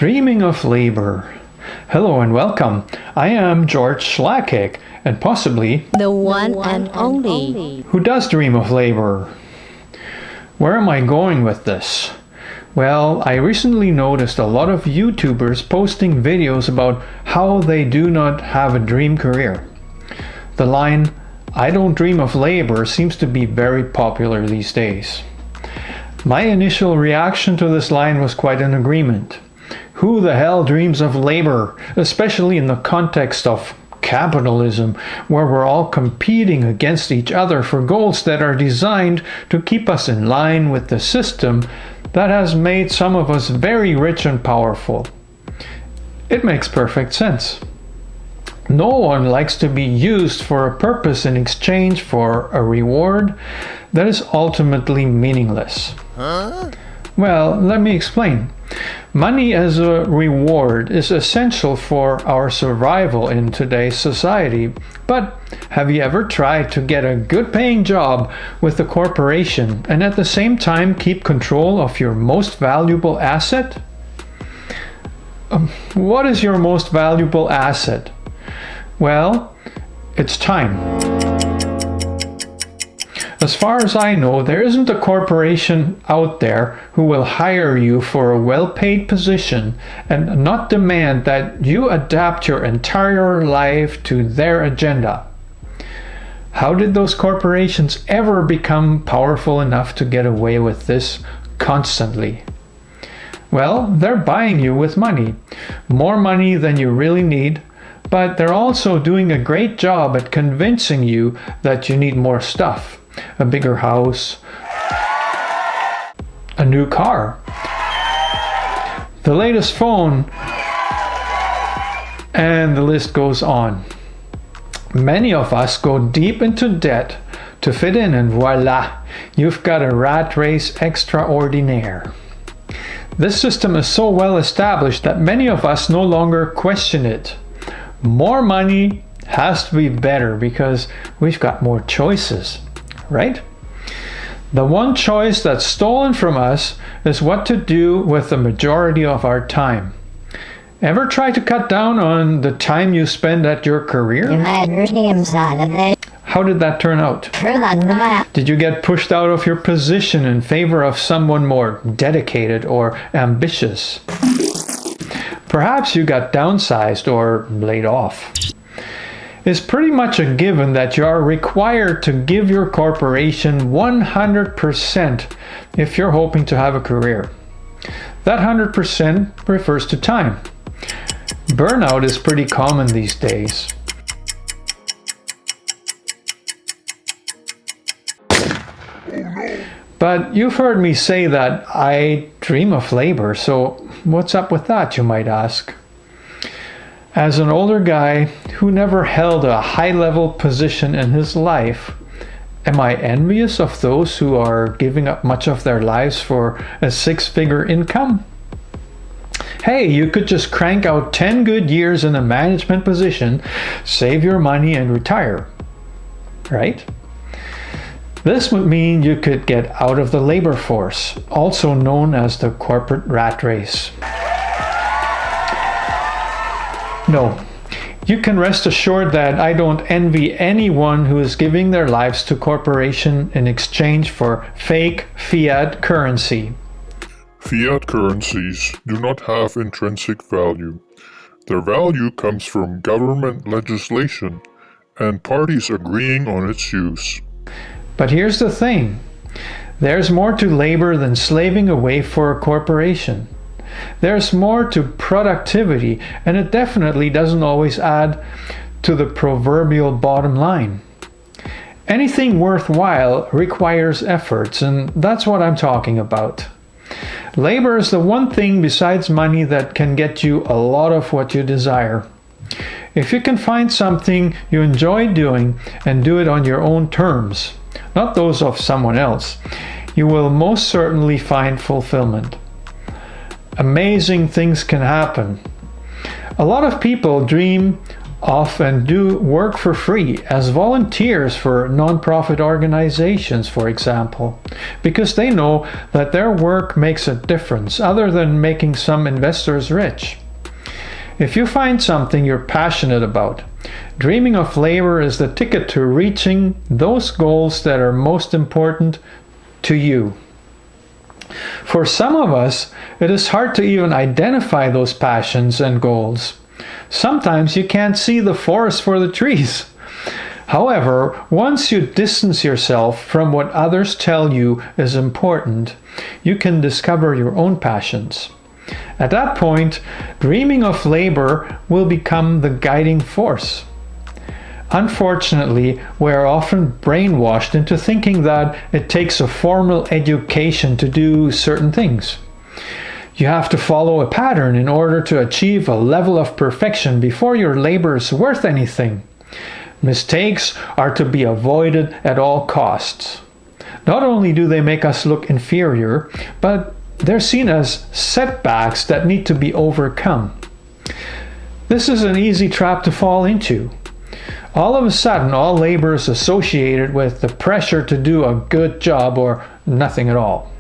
Dreaming of labor. Hello and welcome. I am George Schlacek, and possibly the one and only who does dream of labor. Where am I going with this? Well, I recently noticed a lot of YouTubers posting videos about how they do not have a dream career. The line, "I don't dream of labor," seems to be very popular these days. My initial reaction to this line was quite an agreement. Who the hell dreams of labor, especially in the context of capitalism, where we're all competing against each other for goals that are designed to keep us in line with the system that has made some of us very rich and powerful. It makes perfect sense. No one likes to be used for a purpose in exchange for a reward that is ultimately meaningless. Well, let me explain. Money as a reward is essential for our survival in today's society, but have you ever tried to get a good-paying job with a corporation and at the same time keep control of your most valuable asset? What is your most valuable asset? Well, it's time. As far as I know, there isn't a corporation out there who will hire you for a well-paid position and not demand that you adapt your entire life to their agenda. How did those corporations ever become powerful enough to get away with this constantly? Well, they're buying you with money, more money than you really need, but they're also doing a great job at convincing you that you need more stuff. A bigger house, a new car, the latest phone, and the list goes on. Many of us go deep into debt to fit in, and voila, you've got a rat race extraordinaire. This system is so well established that many of us no longer question it. More money has to be better because we've got more choices. Right? The one choice that's stolen from us is what to do with the majority of our time. Ever try to cut down on the time you spend at your career? How did that turn out? Did you get pushed out of your position in favor of someone more dedicated or ambitious? Perhaps you got downsized or laid off. It's pretty much a given that you are required to give your corporation 100% if you're hoping to have a career. That 100% refers to time. Burnout is pretty common these days. But you've heard me say that I dream of labor, so what's up with that, you might ask? As an older guy who never held a high-level position in his life, am I envious of those who are giving up much of their lives for a six-figure income? Hey, you could just crank out 10 good years in a management position, save your money and retire, right? This would mean you could get out of the labor force, also known as the corporate rat race. No, you can rest assured that I don't envy anyone who is giving their lives to corporation in exchange for fake fiat currency. Fiat currencies do not have intrinsic value. Their value comes from government legislation and parties agreeing on its use. But here's the thing. There's more to labor than slaving away for a corporation. There's more to productivity, and it definitely doesn't always add to the proverbial bottom line. Anything worthwhile requires efforts, and that's what I'm talking about. Labor is the one thing besides money that can get you a lot of what you desire. If you can find something you enjoy doing and do it on your own terms, not those of someone else, you will most certainly find fulfillment. Amazing things can happen. A lot of people dream off and do work for free as volunteers for non-profit organizations, for example, because they know that their work makes a difference other than making some investors rich. If you find something you're passionate about, dreaming of labor is the ticket to reaching those goals that are most important to you. For some of us, it is hard to even identify those passions and goals. Sometimes you can't see the forest for the trees. However, once you distance yourself from what others tell you is important, you can discover your own passions. At that point, dreaming of labor will become the guiding force. Unfortunately, we are often brainwashed into thinking that it takes a formal education to do certain things. You have to follow a pattern in order to achieve a level of perfection before your labor is worth anything. Mistakes are to be avoided at all costs. Not only do they make us look inferior, but they're seen as setbacks that need to be overcome. This is an easy trap to fall into. All of a sudden, all labor is associated with the pressure to do a good job or nothing at all.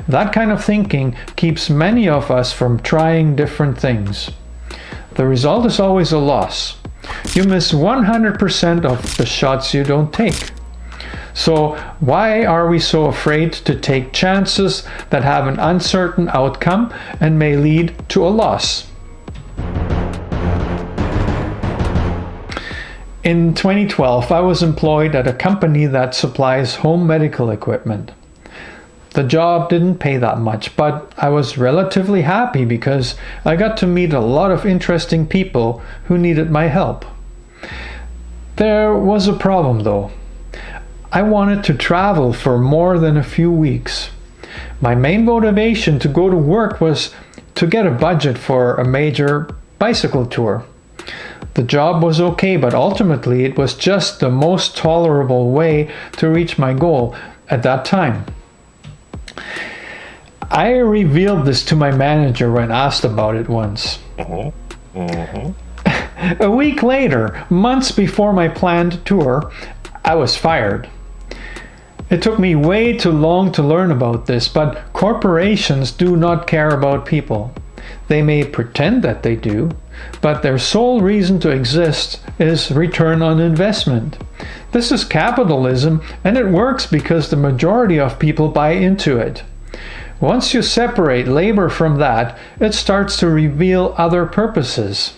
That kind of thinking keeps many of us from trying different things. The result is always a loss. You miss 100% of the shots you don't take. So why are we so afraid to take chances that have an uncertain outcome and may lead to a loss? In 2012, I was employed at a company that supplies home medical equipment. The job didn't pay that much, but I was relatively happy because I got to meet a lot of interesting people who needed my help. There was a problem though. I wanted to travel for more than a few weeks. My main motivation to go to work was to get a budget for a major bicycle tour. The job was okay, but ultimately it was just the most tolerable way to reach my goal at that time. I revealed this to my manager when asked about it once. A week later, months before my planned tour, I was fired. It took me way too long to learn about this, but corporations do not care about people. They may pretend that they do, but their sole reason to exist is return on investment. This is capitalism, and it works because the majority of people buy into it. Once you separate labor from that, it starts to reveal other purposes.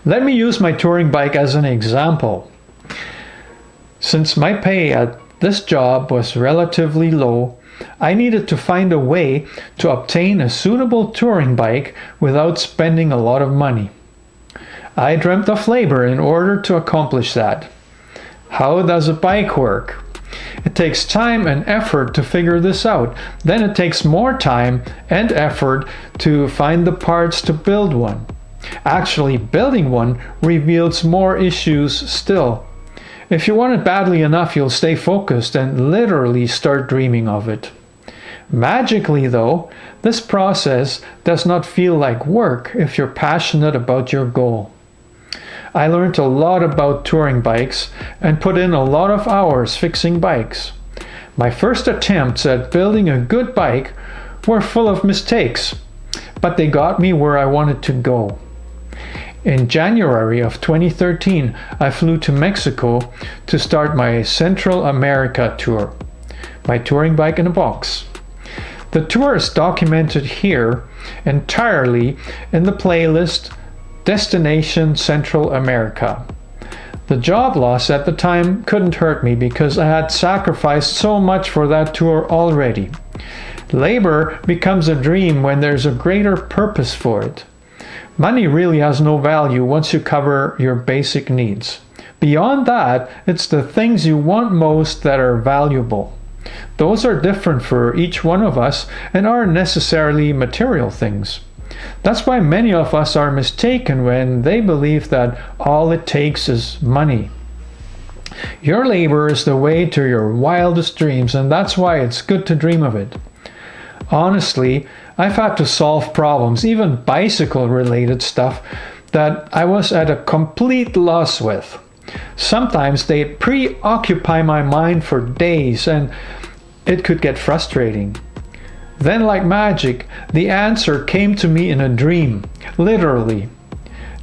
Let me use my touring bike as an example. Since my pay at this job was relatively low, I needed to find a way to obtain a suitable touring bike without spending a lot of money. I dreamt of labor in order to accomplish that. How does a bike work? It takes time and effort to figure this out. Then it takes more time and effort to find the parts to build one. Actually, building one reveals more issues still. If you want it badly enough, you'll stay focused and literally start dreaming of it. Magically, though, this process does not feel like work if you're passionate about your goal. I learned a lot about touring bikes and put in a lot of hours fixing bikes. My first attempts at building a good bike were full of mistakes, but they got me where I wanted to go. In January of 2013, I flew to Mexico to start my Central America tour, my touring bike in a box. The tour is documented here entirely in the playlist Destination Central America. The job loss at the time couldn't hurt me because I had sacrificed so much for that tour already. Labor becomes a dream when there's a greater purpose for it. Money really has no value once you cover your basic needs. Beyond that, it's the things you want most that are valuable. Those are different for each one of us and aren't necessarily material things. That's why many of us are mistaken when they believe that all it takes is money. Your labor is the way to your wildest dreams, and that's why it's good to dream of it. Honestly, I've had to solve problems, even bicycle-related stuff, that I was at a complete loss with. Sometimes they preoccupy my mind for days and it could get frustrating. Then, like magic, the answer came to me in a dream, literally.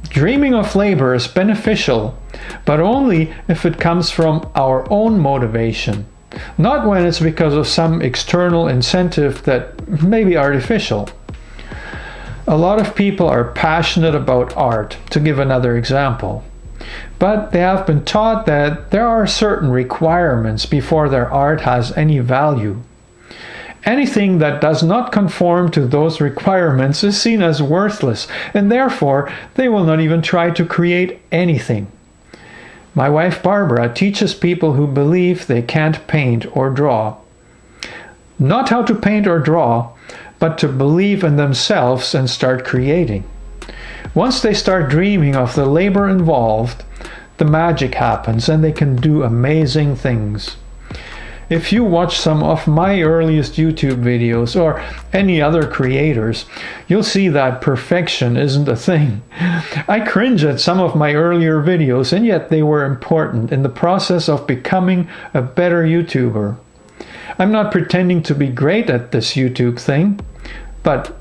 Dreaming of labor is beneficial, but only if it comes from our own motivation, not when it's because of some external incentive that may be artificial. A lot of people are passionate about art, to give another example, but they have been taught that there are certain requirements before their art has any value. Anything that does not conform to those requirements is seen as worthless, and therefore they will not even try to create anything. My wife Barbara teaches people who believe they can't paint or draw. Not how to paint or draw, but to believe in themselves and start creating. Once they start dreaming of the labor involved, the magic happens and they can do amazing things. If you watch some of my earliest YouTube videos or any other creators, you'll see that perfection isn't a thing. I cringe at some of my earlier videos, and yet they were important in the process of becoming a better YouTuber. I'm not pretending to be great at this YouTube thing, but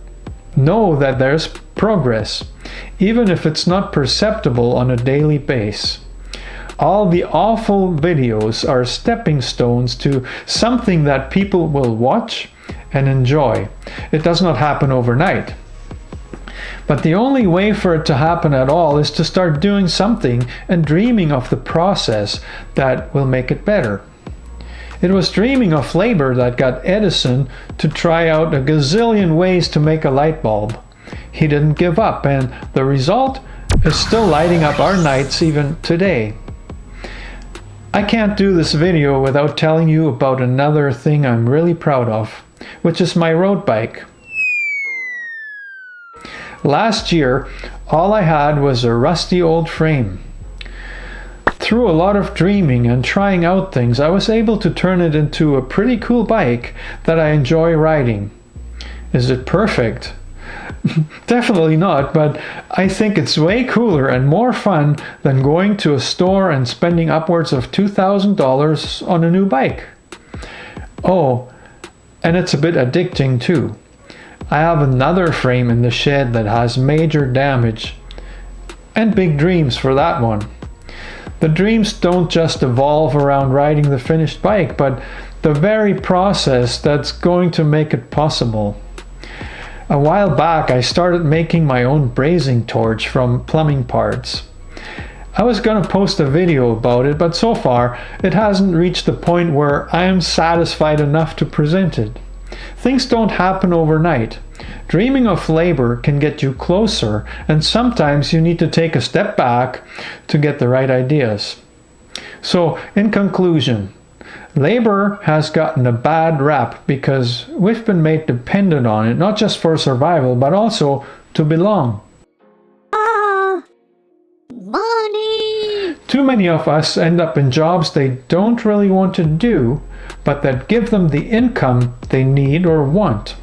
know that there's progress, even if it's not perceptible on a daily basis. All the awful videos are stepping stones to something that people will watch and enjoy. It does not happen overnight. But the only way for it to happen at all is to start doing something and dreaming of the process that will make it better. It was dreaming of labor that got Edison to try out a gazillion ways to make a light bulb. He didn't give up, and the result is still lighting up our nights even today. I can't do this video without telling you about another thing I'm really proud of, which is my road bike. Last year, all I had was a rusty old frame. Through a lot of dreaming and trying out things, I was able to turn it into a pretty cool bike that I enjoy riding. Is it perfect? Definitely not, but I think it's way cooler and more fun than going to a store and spending upwards of $2,000 on a new bike. Oh, and it's a bit addicting too. I have another frame in the shed that has major damage, and big dreams for that one. The dreams don't just evolve around riding the finished bike, but the very process that's going to make it possible. A while back, I started making my own brazing torch from plumbing parts. I was gonna post a video about it, but so far, it hasn't reached the point where I am satisfied enough to present it. Things don't happen overnight. Dreaming of labor can get you closer, and sometimes you need to take a step back to get the right ideas. So, in conclusion, labor has gotten a bad rap because we've been made dependent on it, not just for survival, but also to belong. Money! Too many of us end up in jobs they don't really want to do, but that give them the income they need or want.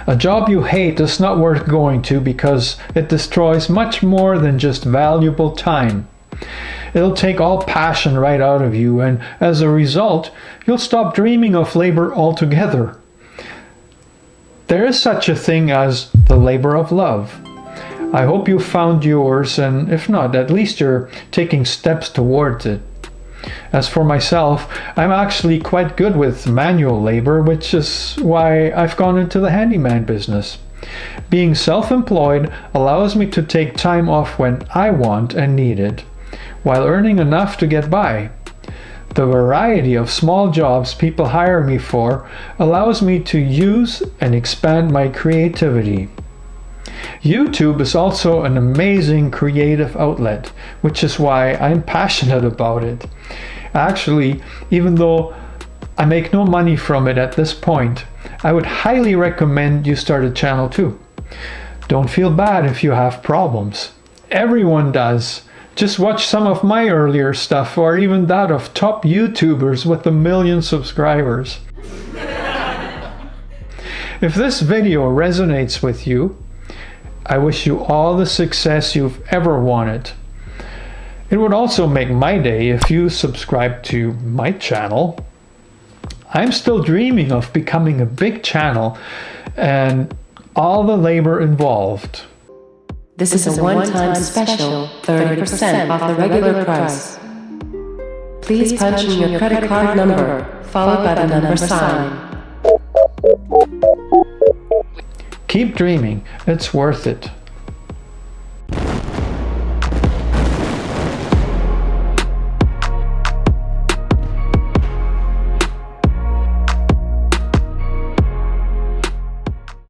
A job you hate is not worth going to because it destroys much more than just valuable time. It'll take all passion right out of you, and as a result, you'll stop dreaming of labor altogether. There is such a thing as the labor of love. I hope you found yours, and if not, at least you're taking steps towards it. As for myself, I'm actually quite good with manual labor, which is why I've gone into the handyman business. Being self-employed allows me to take time off when I want and need it, while earning enough to get by. The variety of small jobs people hire me for allows me to use and expand my creativity. YouTube is also an amazing creative outlet, which is why I'm passionate about it. Actually, even though I make no money from it at this point, I would highly recommend you start a channel too. Don't feel bad if you have problems. Everyone does. Just watch some of my earlier stuff, or even that of top YouTubers with 1 million subscribers. If this video resonates with you, I wish you all the success you've ever wanted. It would also make my day if you subscribe to my channel. I'm still dreaming of becoming a big channel and all the labor involved. This is a one-time special, 30% off the regular price. Please punch in your credit card number, followed by the number sign. Keep dreaming, it's worth it.